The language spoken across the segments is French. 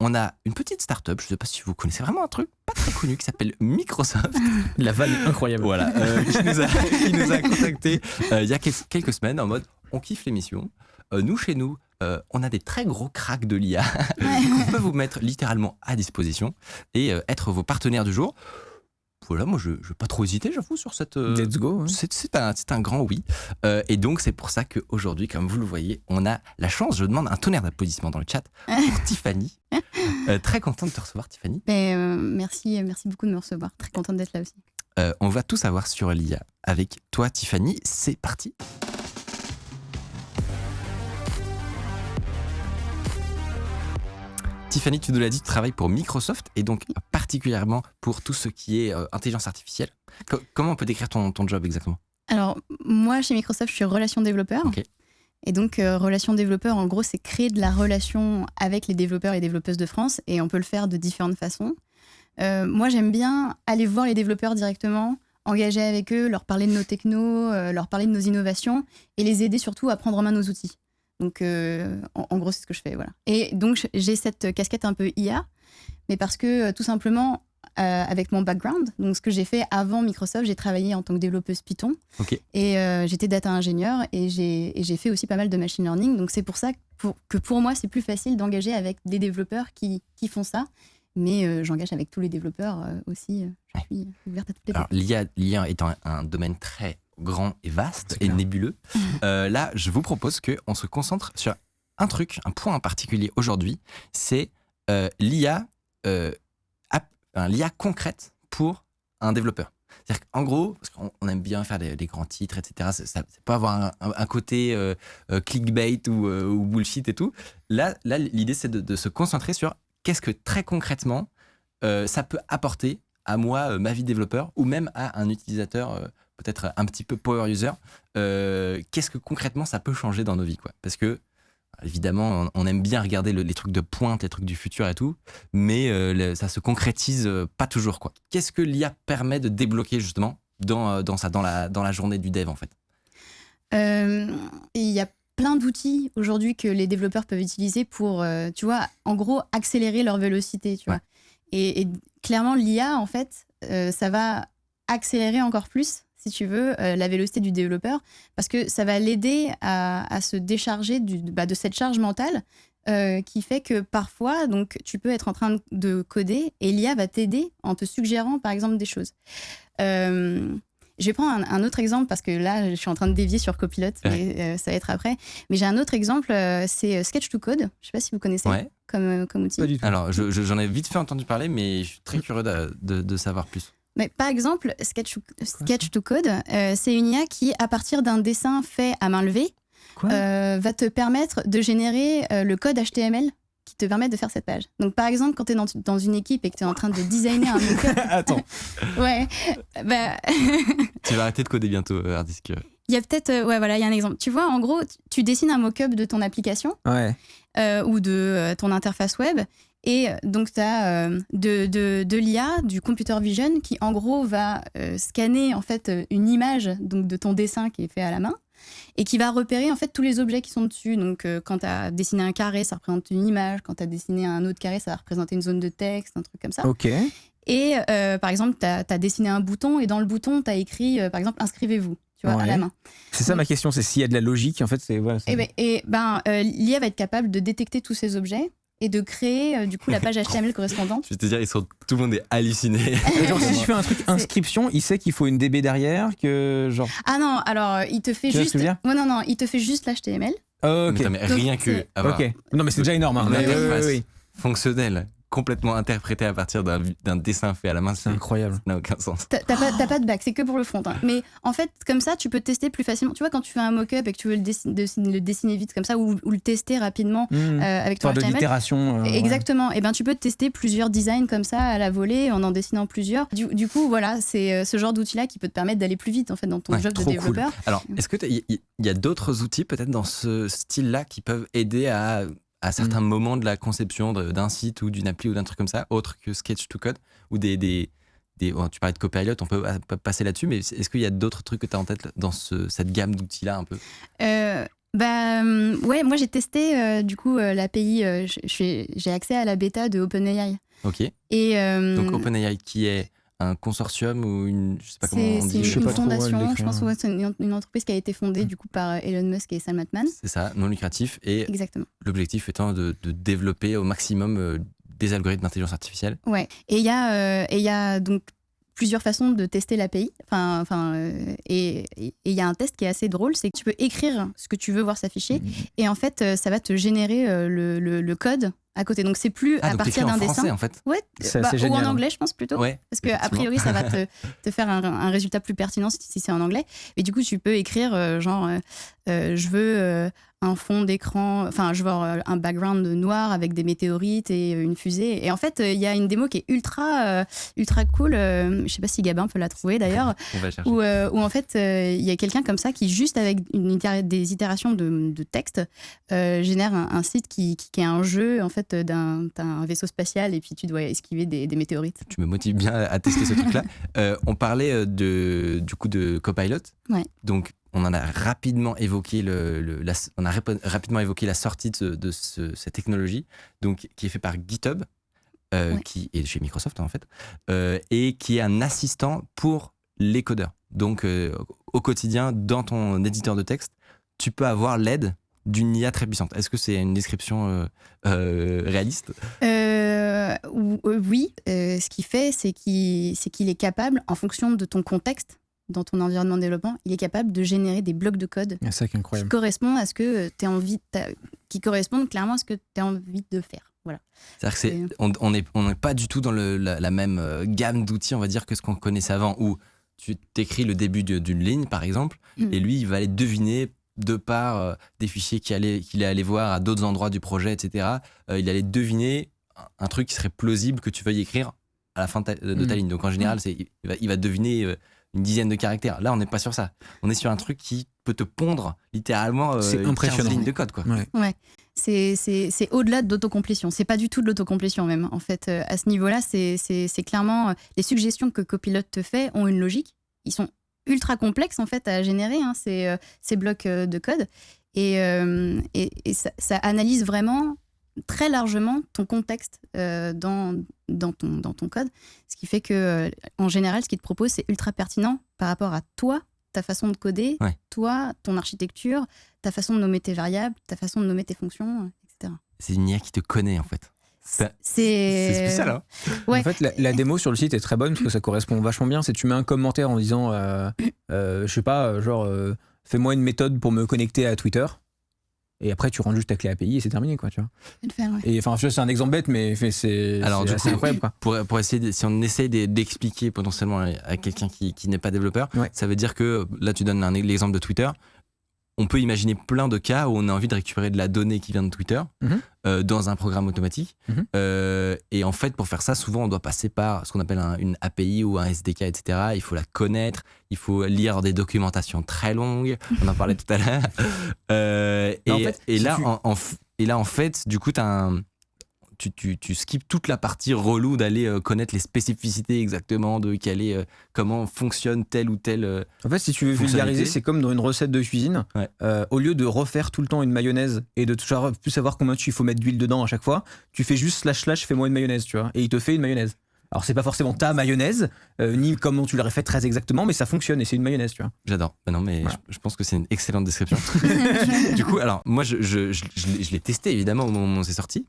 on a une petite start-up, je ne sais pas si vous connaissez vraiment un truc pas très connu qui s'appelle Microsoft. La vanne incroyable. Voilà, qui nous a contactés il y a quelques semaines en mode on kiffe l'émission. Nous, chez nous, on a des très gros cracks de l'IA qu'on peut vous mettre littéralement à disposition et être vos partenaires du jour. Voilà, moi je n'ai pas trop hésité, j'avoue, sur cette. Let's go. Hein. C'est un grand oui. Et donc, c'est pour ça qu'aujourd'hui, comme vous le voyez, on a la chance. Je demande un tonnerre d'applaudissements dans le chat pour Tiffany. Très contente de te recevoir, Tiffany. Merci beaucoup de me recevoir. Très contente d'être là aussi. On va tout savoir sur l'IA avec toi, Tiffany. C'est parti. Tiffany, tu nous l'as dit, tu travailles pour Microsoft et donc particulièrement pour tout ce qui est intelligence artificielle. Comment on peut décrire ton job exactement ? Alors, moi, chez Microsoft, je suis relation développeur. Okay. Et donc, relation développeur, en gros, c'est créer de la relation avec les développeurs et développeuses de France. Et on peut le faire de différentes façons. Moi, j'aime bien aller voir les développeurs directement, engager avec eux, leur parler de nos technos, leur parler de nos innovations et les aider surtout à prendre en main nos outils. Donc, en gros, c'est ce que je fais, voilà. Et donc, j'ai cette casquette un peu IA, mais parce que, tout simplement, avec mon background, donc ce que j'ai fait avant Microsoft, j'ai travaillé en tant que développeuse Python. Okay. Et j'étais data ingénieur et j'ai fait aussi pas mal de machine learning. Donc, c'est pour ça que pour moi, c'est plus facile d'engager avec des développeurs qui font ça. Mais j'engage avec tous les développeurs aussi. Je suis ouverte à toutes les développeurs. Alors, l'IA étant un domaine très grand et vaste et nébuleux, là, je vous propose qu'on se concentre sur un truc, un point en particulier aujourd'hui, c'est l'IA concrète pour un développeur. C'est-à-dire qu'en gros, parce qu'on aime bien faire des grands titres, etc., ça peut avoir un côté clickbait ou bullshit et tout. Là l'idée, c'est de se concentrer sur qu'est-ce que très concrètement, ça peut apporter à moi, ma vie de développeur, ou même à un utilisateur peut-être un petit peu power user. Qu'est-ce que concrètement ça peut changer dans nos vies, quoi. Parce que, évidemment, on aime bien regarder les trucs de pointe, les trucs du futur et tout, mais ça se concrétise pas toujours, quoi. Qu'est-ce que l'IA permet de débloquer justement dans la journée du dev, en fait ? Il y a plein d'outils aujourd'hui que les développeurs peuvent utiliser pour, tu vois, en gros, accélérer leur vélocité, tu vois. Et clairement, l'IA, en fait, ça va accélérer encore plus, si tu veux, la vélocité du développeur, parce que ça va l'aider à se décharger de cette charge mentale qui fait que parfois, donc, tu peux être en train de coder et l'IA va t'aider en te suggérant, par exemple, des choses. Je vais prendre un autre exemple parce que là, je suis en train de dévier sur Copilot, mais ça va être après. Mais j'ai un autre exemple, c'est Sketch to Code. Je ne sais pas si vous connaissez comme outil. Pas du tout. Alors, j'en ai vite fait entendu parler, mais je suis très curieux de savoir plus. Mais par exemple, Sketch to Code, c'est une IA qui, à partir d'un dessin fait à main levée, va te permettre de générer le code HTML qui te permet de faire cette page. Donc, par exemple, quand tu es dans une équipe et que tu es en train de designer un mock-up... Attends. Ouais. Tu vas arrêter de coder bientôt, Hardisk. Il y a peut-être... il y a un exemple. Tu vois, en gros, tu dessines un mock-up de ton application ou de ton interface web. Et donc, tu as de l'IA, du computer vision, qui, en gros, va scanner en fait, une image donc, de ton dessin qui est fait à la main et qui va repérer en fait tous les objets qui sont dessus. Donc, quand tu as dessiné un carré, ça représente une image. Quand tu as dessiné un autre carré, ça va représenter une zone de texte, un truc comme ça. Ok. Et par exemple, tu as dessiné un bouton et dans le bouton, tu as écrit, par exemple, inscrivez-vous, tu vois, à la main. C'est ça ma question, c'est s'il y a de la logique, en fait. L'IA va être capable de détecter tous ces objets et de créer du coup la page HTML correspondante. Je vais te dire, tout le monde est halluciné. Genre, si je fais un truc inscription, il sait qu'il faut une DB derrière, que genre. Ah non, alors il te fait juste. Non, il te fait juste l'HTML. Ok. Mais rien que. Ok. Non, mais c'est déjà énorme. Une interface fonctionnelle complètement interprété à partir d'un dessin fait à la main, c'est incroyable. Ça n'a aucun sens. T'as pas de bac, c'est que pour le front. Hein. Mais en fait, comme ça, tu peux tester plus facilement. Tu vois, quand tu fais un mock-up et que tu veux le dessiner vite comme ça ou le tester rapidement avec ton HTML. De l'itération. Exactement. Et ben, tu peux tester plusieurs designs comme ça à la volée en dessinant plusieurs. Du coup, voilà, c'est ce genre d'outil-là qui peut te permettre d'aller plus vite en fait dans ton job de développeur. Cool. Alors, est-ce que il y a d'autres outils peut-être dans ce style-là qui peuvent aider à certains moments de la conception d'un site ou d'une appli ou d'un truc comme ça, autre que Sketch to Code, ou tu parlais de Copilot, on peut passer là-dessus, mais est-ce qu'il y a d'autres trucs que tu as en tête dans cette gamme d'outils-là un peu Ouais, moi j'ai testé du coup l'API, j'ai accès à la bêta de OpenAI. Ok. Et Donc OpenAI qui est un consortium ou je sais pas comment on dit. c'est une fondation, je pense que c'est une entreprise qui a été fondée du coup par Elon Musk et Sam Altman. C'est ça, non lucratif. Et Exactement. l'objectif étant de développer au maximum des algorithmes d'intelligence artificielle. Ouais. Et il y a donc plusieurs façons de tester l'API. Et il y a un test qui est assez drôle, c'est que tu peux écrire ce que tu veux voir s'afficher et en fait, ça va te générer le code à côté. Donc c'est plus à partir d'un français, dessin. En fait. Ouais, génial, ou en anglais, je pense plutôt. Ouais, parce qu'a priori, ça va te faire un résultat plus pertinent si c'est en anglais. Et du coup, tu peux écrire je veux un fond d'écran, je veux un background noir avec des météorites et une fusée. Et en fait, il y a une démo qui est ultra cool. Je sais pas si Gabin peut la trouver d'ailleurs. On va chercher. Où en fait, il y a quelqu'un comme ça qui, juste avec des itérations de texte, génère un site qui est un jeu en fait t'as un vaisseau spatial et puis tu dois esquiver des météorites. Tu me motives bien à tester ce truc-là. On parlait du coup de Copilot. Ouais. Donc on en a rapidement évoqué rapidement évoqué la sortie de cette technologie, donc qui est fait par GitHub, qui est chez Microsoft en fait, et qui est un assistant pour les codeurs. Donc au quotidien, dans ton éditeur de texte, tu peux avoir l'aide d'une IA très puissante. Est-ce que c'est une description réaliste ? Oui. Ce qu'il fait, c'est qu'il est capable, en fonction de ton contexte, dans ton environnement de développement, il est capable de générer des blocs de code qui correspondent à ce que tu as envie, qui correspondent clairement à ce que tu as envie de faire. Voilà. C'est-à-dire qu'on n'est pas du tout dans la même gamme d'outils, on va dire, que ce qu'on connaissait avant, où tu t'écris le début d'une ligne, par exemple, et lui, il va aller deviner de par des fichiers qu'il est allé voir à d'autres endroits du projet, etc. Il allait deviner un truc qui serait plausible que tu veuilles écrire à la fin de ta ligne. Donc en général, il va deviner une dizaine de caractères. Là, on n'est pas sur ça. On est sur un truc qui peut te pondre littéralement 15 lignes de code. Quoi. Ouais. C'est au-delà de l'autocomplétion. C'est pas du tout de l'autocomplétion même. En fait, à ce niveau-là, c'est clairement les suggestions que Copilot te fait ont une logique. Ils sont ultra complexes en fait à générer ces blocs de code et ça analyse vraiment très largement ton contexte dans ton code, ce qui fait que en général ce qu'il te propose c'est ultra pertinent par rapport à toi, ta façon de coder, toi, ton architecture, ta façon de nommer tes variables, ta façon de nommer tes fonctions, etc. C'est une IA qui te connaît en fait. C'est spécial, hein. Ouais. En fait, la démo sur le site est très bonne parce que ça correspond vachement bien. C'est tu mets un commentaire en disant, je sais pas, fais-moi une méthode pour me connecter à Twitter. Et après, tu rentres juste ta clé API et c'est terminé, quoi, tu vois. Et enfin, c'est un exemple bête, mais c'est assez incroyable, quoi. Pour essayer, si on essaie d'expliquer potentiellement à quelqu'un qui n'est pas développeur, ça veut dire que là, tu donnes l'exemple de Twitter. On peut imaginer plein de cas où on a envie de récupérer de la donnée qui vient de Twitter dans un programme automatique. Et en fait, pour faire ça, souvent, on doit passer par ce qu'on appelle une API ou un SDK, etc. Il faut la connaître, il faut lire des documentations très longues. On en parlait tout à l'heure. Et là, en fait, du coup, tu skippes toute la partie relou d'aller connaître les spécificités exactement de comment fonctionne telle ou telle En fait, si tu veux vulgariser, c'est comme dans une recette de cuisine. Au lieu de refaire tout le temps une mayonnaise et de plus savoir combien il faut mettre d'huile dedans à chaque fois, tu fais juste / fais-moi une mayonnaise, tu vois, et il te fait une mayonnaise. Alors c'est pas forcément ta mayonnaise, ni comment tu l'aurais fait très exactement, mais ça fonctionne et c'est une mayonnaise, tu vois. J'adore. Non, mais voilà. je pense que c'est une excellente description. Du coup, alors moi, je l'ai testé évidemment au moment où c'est sorti.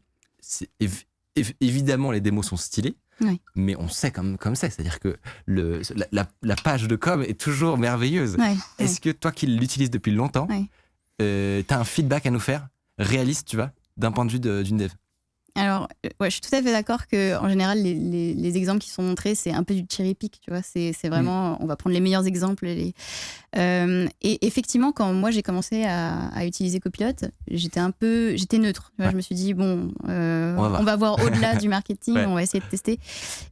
Évidemment, les démos sont stylées, mais on sait comme c'est. C'est-à-dire que la page de com est toujours merveilleuse. Est-ce que toi qui l'utilises depuis longtemps, t'as un feedback à nous faire réaliste, tu vois, d'un point de vue d'une dev? Alors, je suis tout à fait d'accord qu'en général, les exemples qui sont montrés, c'est un peu du cherry pick, tu vois. C'est vraiment, on va prendre les meilleurs exemples. Et effectivement, quand moi j'ai commencé à utiliser Copilot, j'étais neutre. Tu vois, je me suis dit, bon, on va voir au-delà du marketing, on va essayer de tester.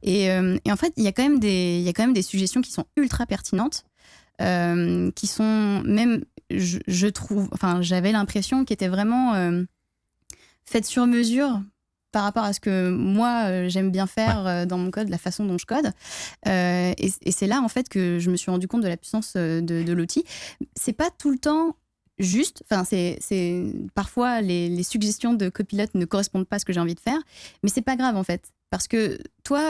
Et en fait, il y a quand même des suggestions qui sont ultra pertinentes, qui sont même, je trouve, enfin, j'avais l'impression qu'elles étaient vraiment faites sur mesure par rapport à ce que moi j'aime bien faire dans mon code, la façon dont je code. Et c'est là en fait que je me suis rendu compte de la puissance de l'outil. C'est pas tout le temps juste. Enfin, parfois les suggestions de Copilot ne correspondent pas à ce que j'ai envie de faire, mais c'est pas grave en fait, parce que toi,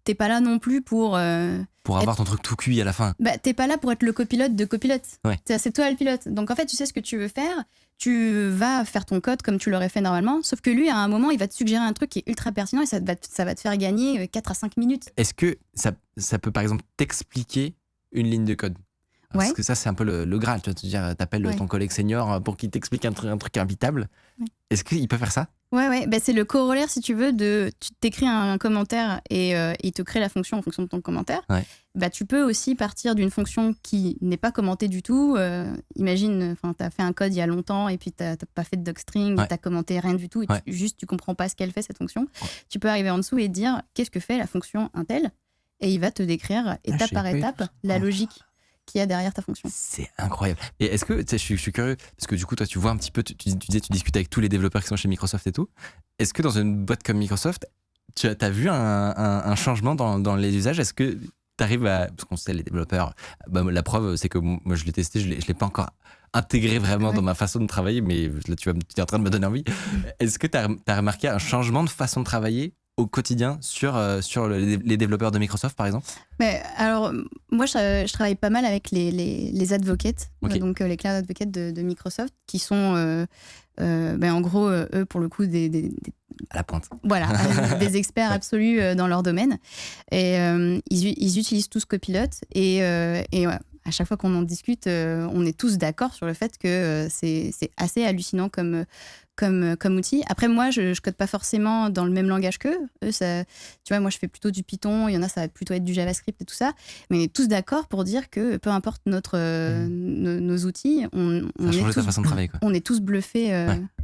t'es pas là non plus pour avoir ton truc tout cuit à la fin. Bah, t'es pas là pour être le copilote de copilote. Ouais. C'est toi le pilote. Donc en fait, tu sais ce que tu veux faire. Tu vas faire ton code comme tu l'aurais fait normalement. Sauf que lui, à un moment, il va te suggérer un truc qui est ultra pertinent et ça va te faire gagner 4 à 5 minutes. Est-ce que ça peut, par exemple, t'expliquer une ligne de code ? Parce que ça, c'est un peu le Graal. Tu vas te dire, t'appelles ton collègue senior pour qu'il t'explique un truc invitable. Ouais. Est-ce qu'il peut faire ça ? Ouais. Bah, c'est le corollaire, si tu veux, tu t'écris un commentaire et il te crée la fonction en fonction de ton commentaire. Ouais. Bah, tu peux aussi partir d'une fonction qui n'est pas commentée du tout. Imagine, tu as fait un code il y a longtemps et puis tu n'as pas fait de docstring, tu n'as commenté rien du tout et tu comprends pas ce qu'elle fait, cette fonction. Ouais. Tu peux arriver en dessous et dire qu'est-ce que fait la fonction Intel et il va te décrire étape par étape la logique qu'il y a derrière ta fonction. C'est incroyable. Et est-ce que, je suis curieux, parce que du coup, toi, tu vois un petit peu, tu disais, tu discutes avec tous les développeurs qui sont chez Microsoft et tout. Est-ce que dans une boîte comme Microsoft, tu as vu un changement dans les usages ? Est-ce que tu arrives à... Parce qu'on sait, les développeurs, la preuve, c'est que moi, je l'ai testé, je l'ai pas encore intégré vraiment dans ma façon de travailler, mais là, tu es en train de me donner envie. Est-ce que tu as remarqué un changement de façon de travailler au quotidien sur les développeurs de Microsoft, par exemple ? Mais alors, moi, je travaille pas mal avec les advocates, donc les cloud advocates de Microsoft, qui sont, en gros, eux, pour le coup, à la pointe. Voilà, des experts absolus dans leur domaine. Et ils utilisent tous Copilot. Et ouais, à chaque fois qu'on en discute, on est tous d'accord sur le fait que c'est assez hallucinant comme outil. Après, moi, je code pas forcément dans le même langage qu'eux. Eux, tu vois, moi, je fais plutôt du Python. Il y en a, ça va plutôt être du JavaScript et tout ça. Mais on est tous d'accord pour dire que peu importe nos outils, ça a changé ta façon de travailler, quoi. On est tous bluffés.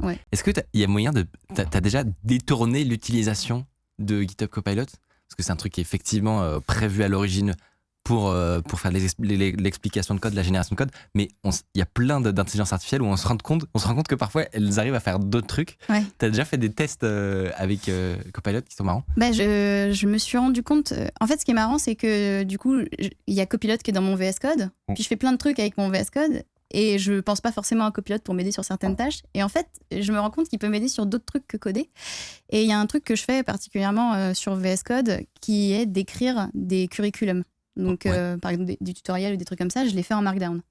Ouais. Est-ce qu'il y a moyen de... T'as déjà détourné l'utilisation de GitHub Copilot ? Parce que c'est un truc qui est effectivement prévu à l'origine pour faire l'explication de code, la génération de code, mais il y a plein d'intelligence artificielle où on se rend compte que parfois elles arrivent à faire d'autres trucs. Ouais. Tu as déjà fait des tests avec Copilot qui sont marrants ? Je me suis rendu compte, en fait ce qui est marrant c'est que du coup il y a Copilot qui est dans mon VS Code, puis je fais plein de trucs avec mon VS Code et je pense pas forcément à Copilot pour m'aider sur certaines tâches, et en fait je me rends compte qu'il peut m'aider sur d'autres trucs que coder. Et il y a un truc que je fais particulièrement sur VS Code qui est d'écrire des curriculums. Donc, par exemple, des tutoriels ou des trucs comme ça, je les fais en Markdown. Donc,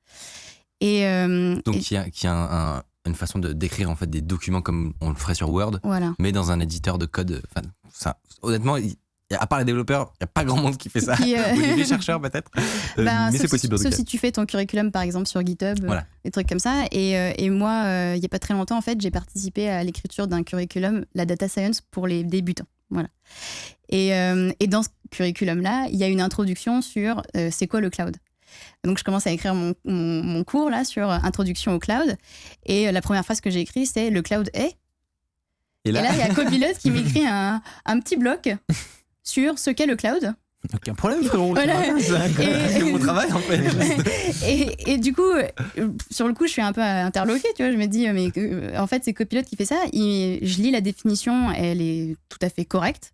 il y a une façon de d'écrire en fait des documents comme on le ferait sur Word, mais dans un éditeur de code. Ça, honnêtement, à part les développeurs, il n'y a pas grand monde qui fait ça. Ou les chercheurs peut-être. Mais c'est possible. Sauf si tu fais ton curriculum, par exemple, sur GitHub, des trucs comme ça. Et moi, il n'y a pas très longtemps, en fait, j'ai participé à l'écriture d'un curriculum, la data science pour les débutants. Voilà. Et dans ce curriculum-là, il y a une introduction sur c'est quoi le cloud. Donc, je commence à écrire mon cours là, sur introduction au cloud. Et la première phrase que j'ai écrite, c'est le cloud est. Et là, il y a Copilot qui m'écrit un petit bloc sur ce qu'est le cloud. Aucun problème, frérot. Voilà. C'est mon travail, en fait. Et du coup, sur le coup, je suis un peu interloquée, tu vois. Je me dis, mais en fait, c'est Copilot qui fait ça. Je lis la définition, elle est tout à fait correcte.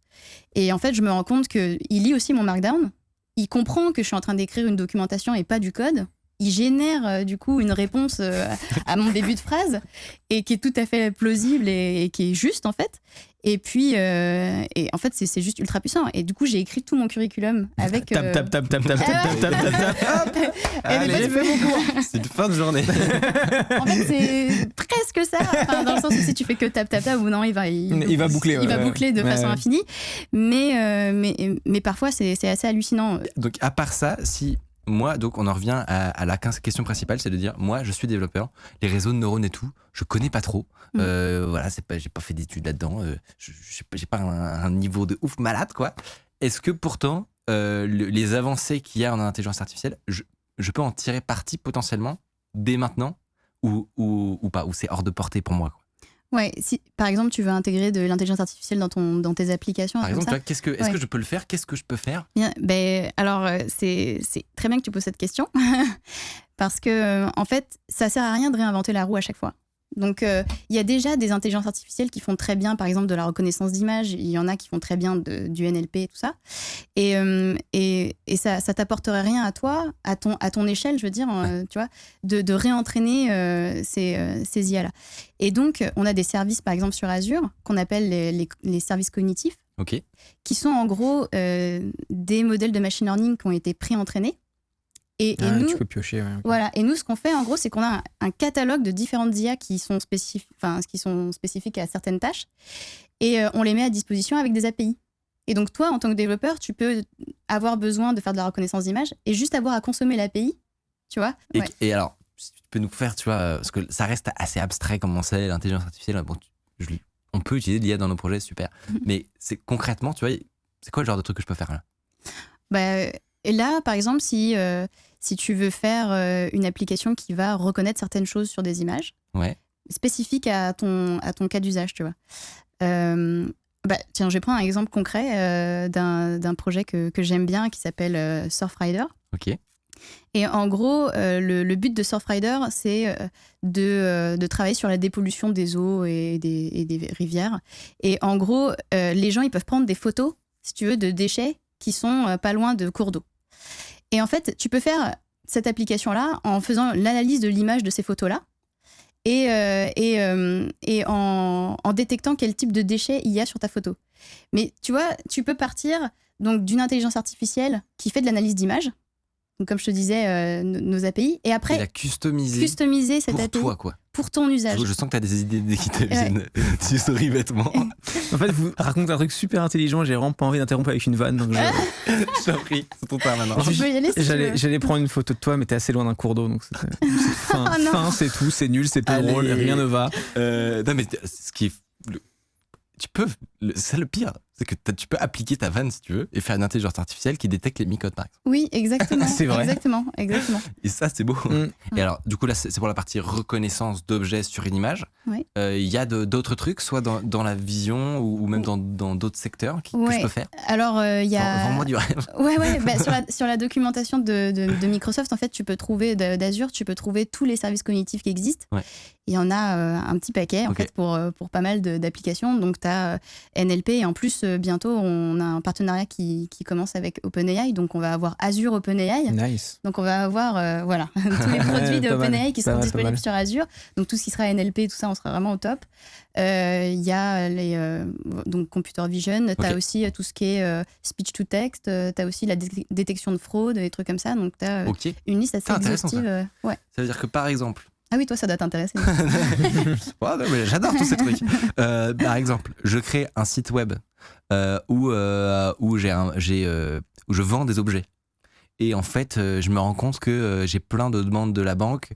Et en fait, je me rends compte qu'il lit aussi mon Markdown. Il comprend que je suis en train d'écrire une documentation et pas du code. Il génère du coup une réponse à mon début de phrase et qui est tout à fait plausible et qui est juste en fait. Et puis, et en fait, c'est juste ultra puissant. Et du coup, j'ai écrit tout mon curriculum avec. Tap. Allez, fais mon cours. C'est une fin de journée. En fait, c'est presque ça. Enfin, dans le sens où si tu fais que tap, ou non, il va boucler. Il va boucler de façon infinie. Mais parfois, c'est assez hallucinant. Donc, à part ça, si. Moi, donc, on en revient à la question principale, c'est de dire, moi, je suis développeur, les réseaux de neurones et tout, je connais pas trop. Voilà, j'ai pas fait d'études là-dedans, j'ai pas un niveau de ouf malade, quoi. Est-ce que pourtant, les avancées qu'il y a en intelligence artificielle, je peux en tirer parti potentiellement dès maintenant ou pas, ou c'est hors de portée pour moi, quoi. Ouais, si par exemple tu veux intégrer de l'intelligence artificielle dans tes applications. Par exemple, est-ce que je peux le faire ? Qu'est-ce que je peux faire ? Bien, alors c'est très bien que tu poses cette question parce que en fait ça sert à rien de réinventer la roue à chaque fois. Donc, il y a déjà des intelligences artificielles qui font très bien, par exemple, de la reconnaissance d'images. Il y en a qui font très bien du NLP et tout ça. Et ça t'apporterait rien à toi, à ton échelle, je veux dire, tu vois, de réentraîner ces IA-là. Et donc, on a des services, par exemple, sur Azure, qu'on appelle les services cognitifs, qui sont en gros des modèles de machine learning qui ont été pré-entraînés. Et nous, tu peux piocher. Ouais, voilà. Et nous, ce qu'on fait, en gros, c'est qu'on a un catalogue de différentes IA qui sont spécifiques à certaines tâches. Et on les met à disposition avec des API. Et donc, toi, en tant que développeur, tu peux avoir besoin de faire de la reconnaissance d'image et juste avoir à consommer l'API, tu vois. Et alors, si tu peux nous faire, tu vois, parce que ça reste assez abstrait comme on sait, l'intelligence artificielle. Bon, on peut utiliser l'IA dans nos projets, super. Mais c'est concrètement, tu vois, c'est quoi le genre de truc que je peux faire là? Et là, par exemple, si tu veux faire une application qui va reconnaître certaines choses sur des images, spécifiques à ton cas d'usage, tu vois. Tiens, je vais prendre un exemple concret d'un projet que j'aime bien qui s'appelle Surfrider. Ok. Et en gros, le but de Surfrider, c'est de travailler sur la dépollution des eaux et des rivières. Et en gros, les gens, ils peuvent prendre des photos, si tu veux, de déchets qui sont pas loin de cours d'eau. Et en fait, tu peux faire cette application-là en faisant l'analyse de l'image de ces photos-là et en détectant quel type de déchets il y a sur ta photo. Mais tu vois, tu peux partir donc, d'une intelligence artificielle qui fait de l'analyse d'image, donc, comme je te disais, nos API, et après customiser cette API toi, quoi. Pour ton usage. Je sens que tu as des idées qui te viennent du story-vêtement. En fait, vous racontez un truc super intelligent, j'ai vraiment pas envie d'interrompre avec une vanne. Donc je t'en prie, c'est ton temps maintenant. J'allais prendre une photo de toi, mais t'es assez loin d'un cours d'eau, donc c'est fin, c'est tout, c'est nul, c'est pas drôle, rien ne va. Non, mais ce qui est... c'est le pire, c'est que tu peux appliquer ta vanne si tu veux et faire une intelligence artificielle qui détecte les mycotes par exemple. Oui, exactement. C'est vrai. Exactement. Et ça c'est beau. Et alors du coup là c'est pour la partie reconnaissance d'objets sur une image. Oui. Y a d'autres trucs, soit dans la vision ou même dans d'autres secteurs que je peux faire. Alors il y a. Vends-moi du rêve. Sur la documentation de Microsoft, en fait, tu peux trouver d'Azure, tu peux trouver tous les services cognitifs qui existent. Ouais. Il y en a un petit paquet en fait pour pas mal d'applications. Donc tu as NLP et en plus bientôt on a un partenariat qui commence avec OpenAI. Donc on va avoir Azure OpenAI. Nice. Donc on va avoir tous les produits de OpenAI qui seront disponibles sur Azure. Donc tout ce qui sera NLP, tout ça, on sera vraiment au top. Il y a donc computer vision. Tu as aussi tout ce qui est speech to text. Tu as aussi la détection de fraude, des trucs comme ça. Donc tu as une liste assez exhaustive. Ça veut dire que par exemple. Ah oui, toi, ça doit t'intéresser. Non, mais j'adore tous ces trucs. Par exemple, je crée un site web où je vends des objets. Et en fait, je me rends compte que j'ai plein de demandes de la banque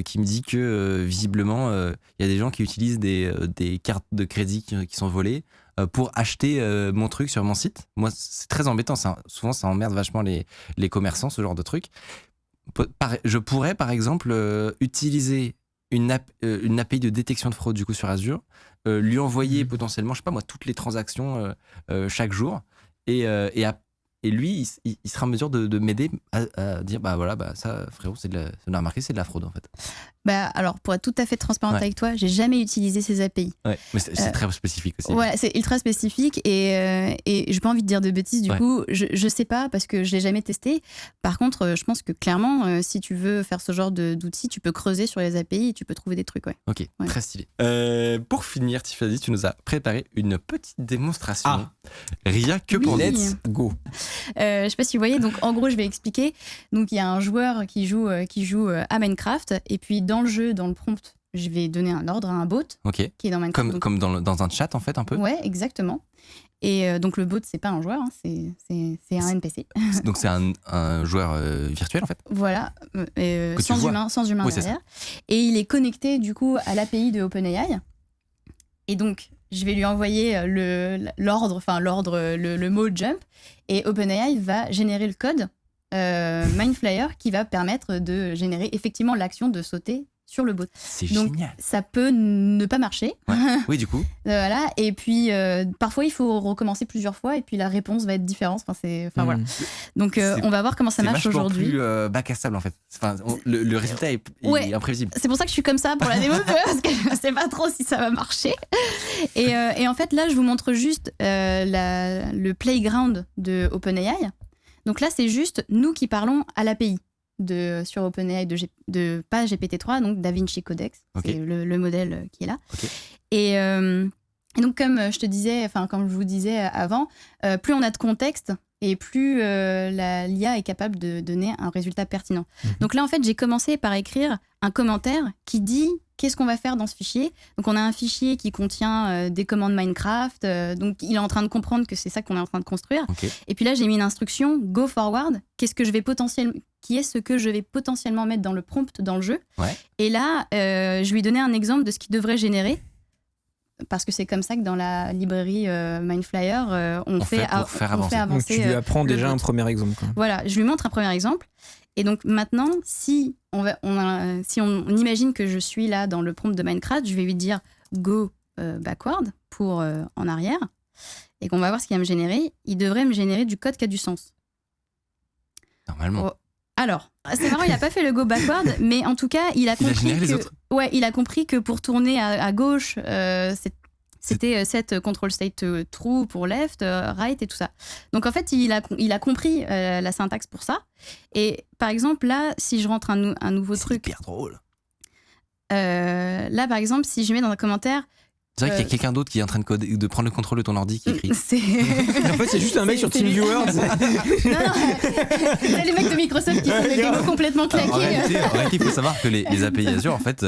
qui me dit que visiblement, il y a des gens qui utilisent des cartes de crédit qui sont volées pour acheter mon truc sur mon site. Moi, c'est très embêtant. Souvent, ça emmerde vachement les commerçants, ce genre de truc. Je pourrais par exemple utiliser une API de détection de fraude du coup sur Azure, lui envoyer potentiellement, je sais pas moi, toutes les transactions chaque jour et lui il sera en mesure de m'aider à dire ça frérot c'est de la fraude en fait. Alors pour être tout à fait transparente avec toi, j'ai jamais utilisé ces API. Ouais, mais c'est très spécifique aussi. Ouais, c'est ultra spécifique et j'ai pas envie de dire de bêtises du coup. Je sais pas parce que je l'ai jamais testé. Par contre, je pense que clairement, si tu veux faire ce genre d'outils, tu peux creuser sur les API et tu peux trouver des trucs. Ok, très stylé. Pour finir, Tiffany, tu nous as préparé une petite démonstration. Rien que pour Let's Go. Je sais pas si vous voyez. Donc en gros, je vais expliquer. Donc il y a un joueur qui joue à Minecraft et puis dans le jeu, dans le prompt, je vais donner un ordre à un bot qui est dans Minecraft. Comme dans un chat en fait un peu. Ouais, exactement. Et donc le bot c'est pas un joueur, hein, c'est un NPC. Donc c'est un joueur virtuel en fait. Voilà, sans humain derrière. Ça. Et il est connecté du coup à l'API de OpenAI. Et donc je vais lui envoyer l'ordre, le mot jump, et OpenAI va générer le code Mindflyer qui va permettre de générer effectivement l'action de sauter sur le bot. C'est Donc, génial. ça peut ne pas marcher. Ouais. Oui, du coup. Voilà. Et puis, parfois, il faut recommencer plusieurs fois et puis la réponse va être différente. Voilà. Donc, on va voir comment ça marche aujourd'hui. C'est vachement plus bac à sable, en fait. Enfin, le résultat est imprévisible. C'est pour ça que je suis comme ça pour la démo, parce que je ne sais pas trop si ça va marcher. Et en fait, là, je vous montre juste le playground de OpenAI. Donc là, c'est juste nous qui parlons à l'API. Sur OpenAI pas GPT-3, donc DaVinci Codex, c'est le modèle qui est là. Et donc comme je te disais, comme je vous disais avant, plus on a de contexte et plus l'IA est capable de donner un résultat pertinent. Donc là en fait j'ai commencé par écrire un commentaire qui dit qu'est-ce qu'on va faire dans ce fichier. Donc on a un fichier qui contient des commandes Minecraft, donc il est en train de comprendre que c'est ça qu'on est en train de construire. Et puis là j'ai mis une instruction go forward, qui est ce que je vais potentiellement mettre dans le prompt dans le jeu. Et là je lui ai donné un exemple de ce qu'il devrait générer, parce que c'est comme ça que dans la librairie Mindflyer on fait avancer. Donc tu lui apprends déjà un premier exemple, quoi. Voilà, je lui montre un premier exemple. Et donc maintenant, si on imagine que je suis là dans le prompt de Minecraft, je vais lui dire go backward pour en arrière, et qu'on va voir ce qu'il va me générer. Il devrait me générer du code qui a du sens. Normalement. Alors, c'est marrant, il n'a pas fait le go backward, mais en tout cas, il a compris que pour tourner à gauche, c'était set control state true pour left, right et tout ça. Donc en fait, il a compris la syntaxe pour ça. Et par exemple, là, si je rentre un nouveau truc... C'est hyper drôle. Là, par exemple, si je mets dans un commentaire... C'est vrai qu'il y a quelqu'un d'autre qui est en train de prendre le contrôle de ton ordi qui écrit. En fait, c'est juste un mec sur TeamViewer. Non, c'est les mecs de Microsoft qui font des démos complètement claqués. En réalité, il faut savoir que les API Azure, en fait,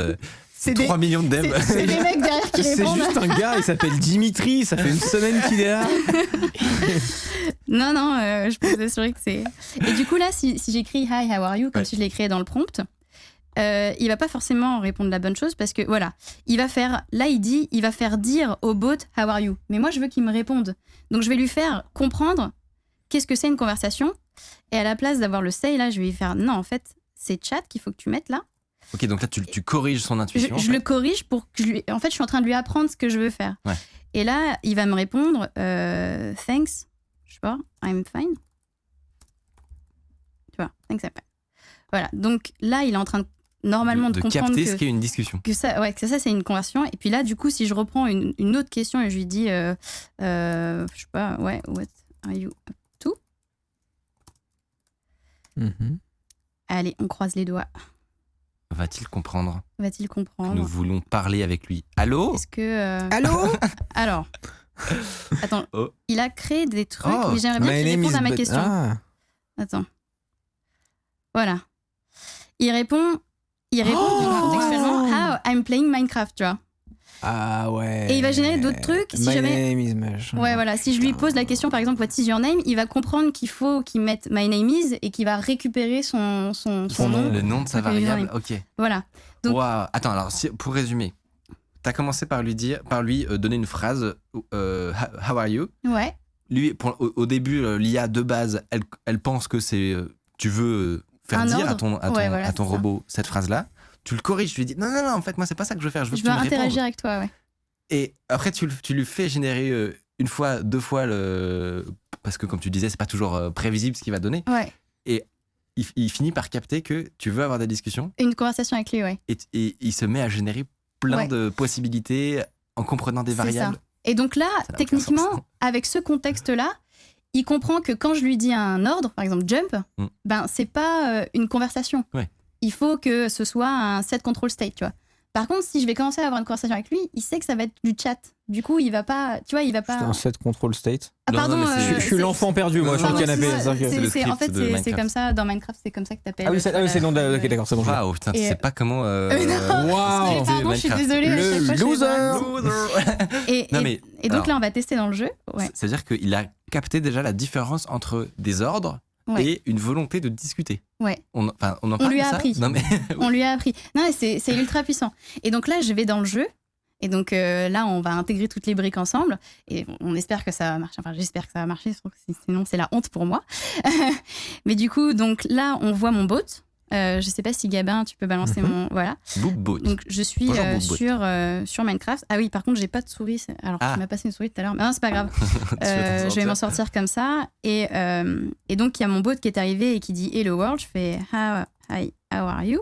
c'est 3 millions de devs. C'est des mecs derrière qui répondent. C'est juste un gars, il s'appelle Dimitri, ça fait une semaine qu'il est là. Non, je peux vous assurer que c'est... Et du coup, là, si j'écris « Hi, how are you ?» comme si je l'ai créé dans le prompt, il va pas forcément répondre la bonne chose, parce que voilà, il va faire dire au bot how are you, mais moi je veux qu'il me réponde, donc je vais lui faire comprendre qu'est-ce que c'est une conversation, et à la place d'avoir le say là, je vais lui faire non, en fait c'est chat qu'il faut que tu mettes là. Ok, donc là tu corriges son intuition. Je le corrige pour que en fait je suis en train de lui apprendre ce que je veux faire. Et là il va me répondre thanks, je sais pas, I'm fine, tu vois, thanks I'm fine. Voilà, donc là il est en train de comprendre capter ce qu'est une discussion. Que ça c'est une conversion. Et puis là, du coup, si je reprends une autre question et je lui dis, je sais pas, what are you up to? Allez, on croise les doigts. Va-t-il comprendre? Nous voulons parler avec lui. Allô? Est-ce que... Allô? Alors, attends, il a créé des trucs, mais j'aimerais bien qu'il réponde à ma question. Attends. Voilà. Il répond textuellement How I'm playing Minecraft, tu vois. Ah ouais. Et il va générer d'autres trucs. Si name is machin. Ouais, voilà. Si je lui pose la question, par exemple, what is your name, il va comprendre qu'il faut qu'il mette my name is et qu'il va récupérer son nom. Le nom de sa variable. Ok. Voilà. Donc, wow. Attends, alors pour résumer, t'as commencé par lui donner une phrase how are you. Ouais. Lui, au début, l'IA de base, elle pense que c'est tu veux faire dire à ton robot cette phrase-là. Tu le corriges, tu lui dis non, en fait, moi, c'est pas ça que je veux faire. Je veux interagir avec toi, ouais. Et après, tu lui fais générer une fois, 2 fois parce que, comme tu disais, c'est pas toujours prévisible ce qu'il va donner. Ouais. Et il finit par capter que tu veux avoir des discussions. Une conversation avec lui, ouais. Et il se met à générer plein de possibilités en comprenant des variables. Ça. Et donc là, techniquement, avec ce contexte-là, il comprend que quand je lui dis un ordre, par exemple jump, ben c'est pas une conversation. Ouais. Il faut que ce soit un set control state, tu vois. Par contre, si je vais commencer à avoir une conversation avec lui, il sait que ça va être du chat. Du coup, il va pas, tu vois, il va pas. C'est un set control state. Ah, pardon, non, je suis l'enfant perdu, moi, sur le canapé. En fait, c'est comme ça dans Minecraft, c'est comme ça que t'appelles. Ah oui, c'est le nom de. Ok, d'accord, c'est bon. Waouh, putain, tu sais pas comment. Waouh, pardon, je suis désolée. Le loser. Et donc là, on va tester dans le jeu. C'est-à-dire qu'il a capté déjà la différence entre des ordres et une volonté de discuter. Ouais. On lui a appris. Non, mais... On lui a appris. Non, c'est ultra puissant. Et donc là, je vais dans le jeu. Et donc là, on va intégrer toutes les briques ensemble. Et on espère que ça va marcher. Enfin, j'espère que ça va marcher. Sinon, c'est la honte pour moi. Mais du coup, donc là, on voit mon bot. Je sais pas si Gabin, tu peux balancer mon. Voilà. Boobot. Donc je suis sur Minecraft. Ah oui, par contre, j'ai pas de souris. Alors, tu m'as passé une souris tout à l'heure. Mais non, c'est pas grave. Je vais m'en sortir comme ça. Et donc, il y a mon bot qui est arrivé et qui dit Hello World. Je fais Hi, how are you?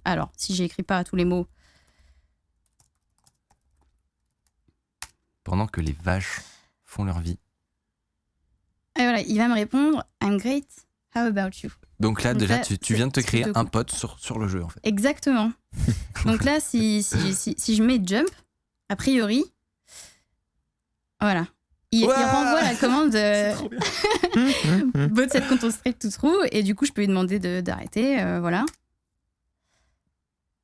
Alors, si j'écris pas tous les mots. Pendant que les vaches font leur vie. Et voilà, il va me répondre I'm great, how about you? Donc là, déjà, tu viens de te créer un pote sur le jeu, en fait. Exactement. Donc là, si je mets jump, a priori, voilà. Il renvoie la commande bot set control strike to true, et du coup, je peux lui demander d'arrêter, voilà.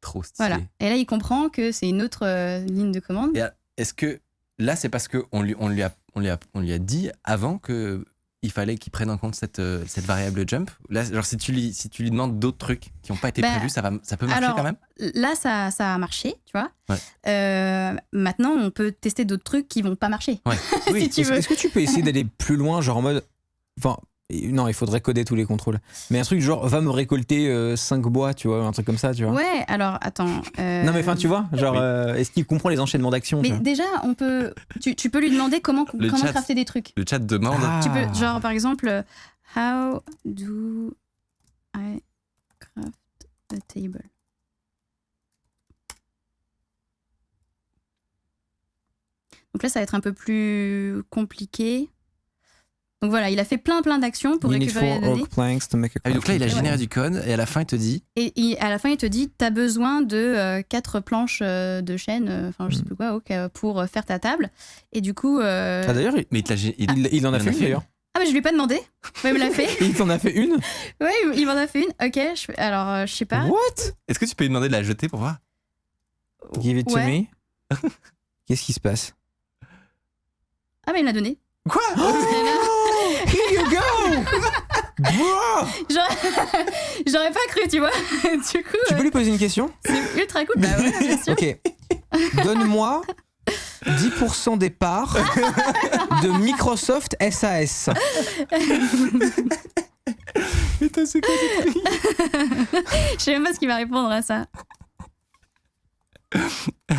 Trop stylé. Voilà. Et là, il comprend que c'est une autre ligne de commande. Et est-ce que là, c'est parce qu'on lui a dit avant que il fallait qu'il prenne en compte cette variable jump? Là, genre, si tu lui demandes d'autres trucs qui n'ont pas été prévus, ça peut marcher quand même? Là, ça a marché, tu vois. Ouais. Maintenant, on peut tester d'autres trucs qui vont pas marcher. Ouais. Oui. Si tu veux. Est-ce que tu peux essayer d'aller plus loin, genre en mode... Enfin, non, il faudrait coder tous les contrôles. Mais un truc genre, va me récolter 5 bois, tu vois, un truc comme ça, tu vois. Ouais, alors, attends. Non, mais enfin, tu vois, genre, est-ce qu'il comprend les enchaînements d'actions? Mais déjà, tu peux lui demander comment crafter des trucs. Le chat demande. Tu peux, genre, par exemple, how do I craft a table? Donc là, ça va être un peu plus compliqué. Donc voilà, il a fait plein d'actions pour récupérer les données. Donc là, il a généré du code et à la fin, il te dit... Et à la fin, il te dit, t'as besoin de 4 planches de chêne, je sais plus quoi, pour faire ta table. Et du coup... d'ailleurs, il en a fait une d'ailleurs. Ah, mais je lui ai pas demandé. Ouais, il me l'a fait. Il t'en a fait une? Ouais, il m'en a fait une. Ok, alors, je sais pas. What? Est-ce que tu peux lui demander de la jeter pour voir? Give it to me. Qu'est-ce qui se passe? Ah, mais il me l'a donné. Quoi? Here you go! Bro! J'aurais pas cru, tu vois. Du coup, Tu peux lui poser une question? c'est ultra cool. Bah ouais, bien sûr. Ok. Donne-moi 10% des parts de Microsoft SAS. Putain, c'est quoi ce truc? Je sais même pas ce qu'il va répondre à ça.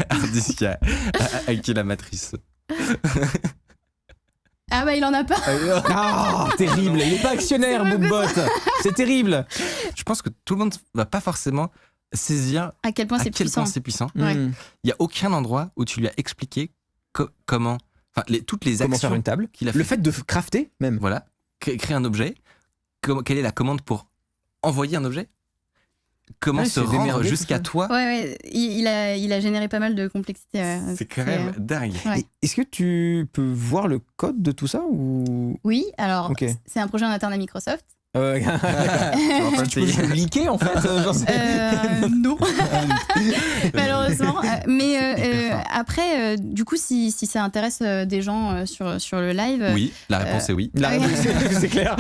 Hardisk a hacké la matrice. Ah bah il en a pas. Ah, terrible. Il est pas actionnaire, Boombot. C'est terrible. Je pense que tout le monde va pas forcément saisir à quel point c'est puissant. Ouais. Il y a aucun endroit où tu lui as expliqué comment, toutes les actions faire une table, qu'il a fait. Le fait de crafter même. Voilà, créer un objet. Quelle est la commande pour envoyer un objet? Comment se rendre jusqu'à toi? Ouais, il a généré pas mal de complexité. C'est quand même dingue. Ouais. Est-ce que tu peux voir le code de tout ça ou... Oui, alors c'est un projet en interne à Microsoft. Tu peux le leaker en fait? Non, malheureusement. Mais après, du coup, si ça intéresse des gens sur le live... Oui, la réponse est oui. La réponse c'est clair.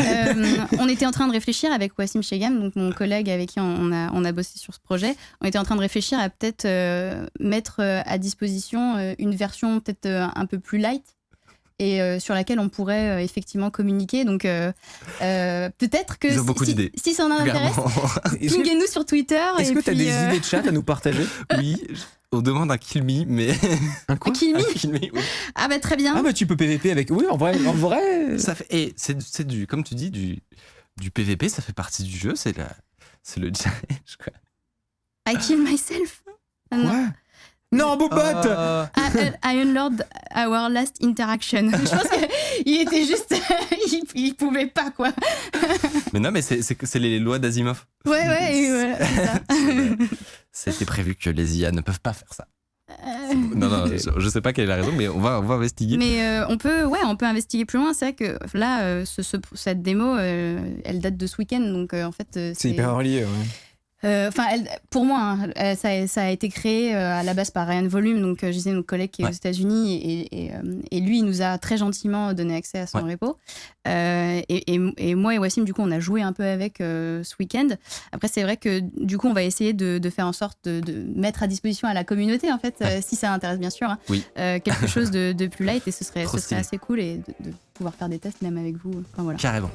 On était en train de réfléchir avec Wassim Chegam, donc mon collègue avec qui on a bossé sur ce projet. On était en train de réfléchir à peut-être mettre à disposition une version peut-être un peu plus light, et sur laquelle on pourrait effectivement communiquer. Donc peut-être que si ça en intéresse, pinguez-nous sur Twitter. Est-ce que tu as des idées de chat à nous partager? Oui, on demande un kill me, mais... Un quoi? Un kill me, oui. Ah bah très bien. Ah bah tu peux PVP avec... Oui, en vrai. Ça fait... Et c'est du, comme tu dis, du PVP, ça fait partie du jeu, c'est le challenge, quoi. I kill myself. Quoi? Non, Boombot! I unlocked our last interaction. Je pense qu'il était juste... il pouvait pas, quoi. Mais non, mais c'est les lois d'Asimov. Ouais, et voilà, c'est ça. C'était prévu que les IA ne peuvent pas faire ça. Non, je sais pas quelle est la raison, mais on va investiguer. Mais on peut investiguer plus loin. C'est vrai que là, cette démo, elle date de ce week-end, donc en fait... C'est hyper relié, ouais. Pour moi, ça a été créé à la base par Ryan Volume, donc je disais notre collègue qui est aux États-Unis, et lui il nous a très gentiment donné accès à son repo. Et moi et Wassim, du coup, on a joué un peu avec ce week-end. Après, c'est vrai que du coup, on va essayer de faire en sorte de mettre à disposition à la communauté, en fait, si ça intéresse bien sûr, quelque chose de plus light, et ce serait assez cool, et de pouvoir faire des tests même avec vous. Enfin, voilà. Carrément.